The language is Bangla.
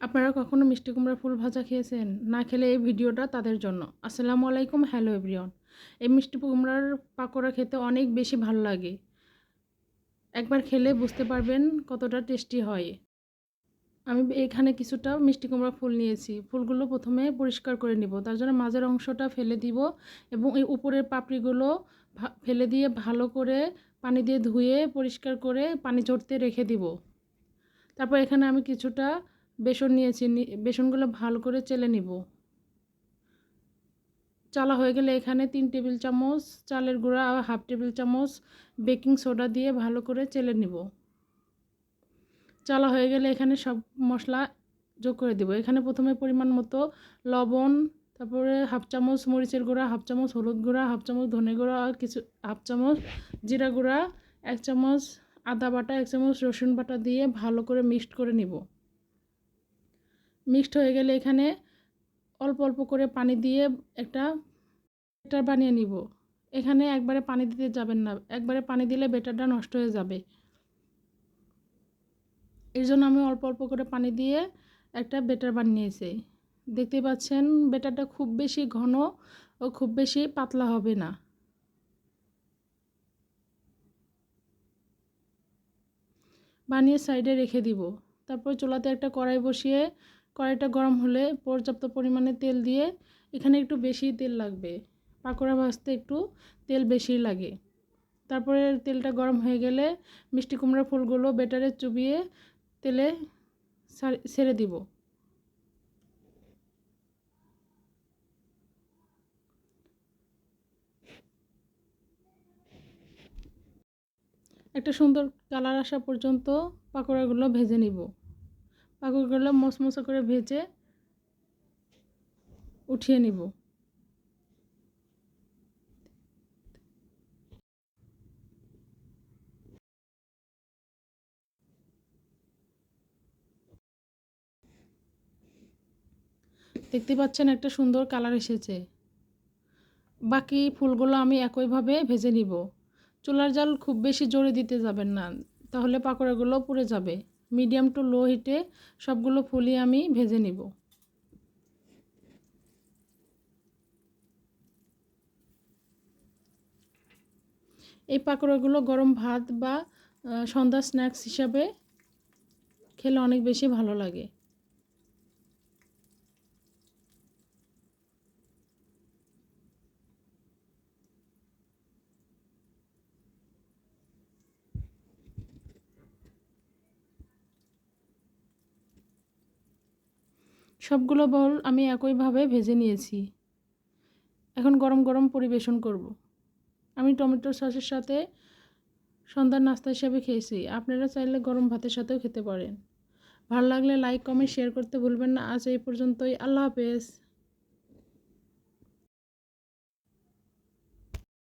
আপনারা কখনো মিষ্টি কুমড়ার ফুল ভাজা খেয়েছেন? না খেলে এই ভিডিওটা তাদের জন্য। আসসালামু আলাইকুম, হ্যালো এভরিওয়ান। এই মিষ্টি কুমড়ার পাকোড়া খেতে অনেক বেশি ভালো লাগে। একবার খেলে বুঝতে পারবেন কতটা টেস্টি হয়। আমি এখানে কিছুটা মিষ্টি কুমড়া ফুল নিয়েছি। ফুলগুলো প্রথমে পরিষ্কার করে নিব। তার জন্য মাঝের অংশটা ফেলে দিব এবং এই উপরের পাপড়িগুলো ফেলে দিয়ে ভালো করে পানি দিয়ে ধুয়ে পরিষ্কার করে পানি ঝরতে রেখে দিব। তারপর এখানে আমি কিছুটা বেসন নিয়েছি, বেসনগুলো ভালো করে চেলে নিব। চালা হয়ে গেলে এখানে 3 টেবিল চামচ চালের গুঁড়া আর হাফ টেবিল চামচ বেকিং সোডা দিয়ে ভালো করে চেলে নিব। চালা হয়ে গেলে এখানে সব মশলা যোগ করে দিব। এখানে প্রথমে পরিমাণ মতো লবণ, তারপরে হাফ চামচ মরিচের গুঁড়া, হাফ চামচ হলুদ গুঁড়া, হাফ চামচ ধনে গুঁড়া আর হাফ চামচ জিরা গুঁড়া, 1 চামচ আদা বাটা, 1 চামচ রসুন বাটা দিয়ে ভালো করে মিক্সড করে নিব। মিক্সড হয়ে গেলে এখানে অল্প অল্প করে পানি দিয়ে একটা ব্যাটার বানিয়ে নিব। এখানে একবারে পানি দিতে যাবেন না, একবারে পানি দিলে ব্যাটারটা নষ্ট হয়ে যাবে। এর জন্য আমি অল্প অল্প করে পানি দিয়ে একটা ব্যাটার বানিয়েছি। দেখতে পাচ্ছেন ব্যাটারটা খুব বেশি ঘন ও খুব বেশি পাতলা হবে না। বানিয়ে সাইডে রেখে দিব। তারপর চুলাতে একটা কড়াই বসিয়ে কড়াইটা গরম হলে পর্যাপ্ত পরিমাণে তেল দিয়ে, এখানে একটু বেশি তেল লাগবে, পাকোড়া ভাজতে একটু তেল বেশি লাগে। তারপরে তেলটা গরম হয়ে গেলে মিষ্টি কুমড়ার ফুলগুলো ব্যাটারে চুবিয়ে তেলে ছেড়ে দিব। একটা সুন্দর কালার আসা পর্যন্ত পাকোড়াগুলো ভেজে নিব। পাকোড়াগুলো মচমচে করে ভেজে উঠিয়ে নিব। দেখতে পাচ্ছেন একটা সুন্দর কালার এসেছে। বাকি ফুলগুলো আমি একইভাবে ভেজে নিব। চুলার জাল খুব বেশি জোরে দিতে যাবেন না, তাহলে পাকোড়াগুলো পুড়ে যাবে। মিডিয়াম টু লো হিটে সবগুলো ফুলই আমি ভেজে নিব। এই পাকোড়াগুলো গরম ভাত বা সন্ধ্যা স্ন্যাক্স হিসাবে খেলে অনেক বেশি ভালো লাগে। সবগুলো বল আমি একইভাবে ভেজে নিয়েছি। এখন গরম গরম পরিবেশন করব। আমি টমেটো সসের সাথে সন্ধ্যার নাস্তা হিসেবে খেয়েছি। আপনারা চাইলে গরম ভাতের সাথেও খেতে পারেন। ভালো লাগলে লাইক, কমেন্ট, শেয়ার করতে ভুলবেন না। আজ এই পর্যন্তই। আল্লাহ হাফেজ।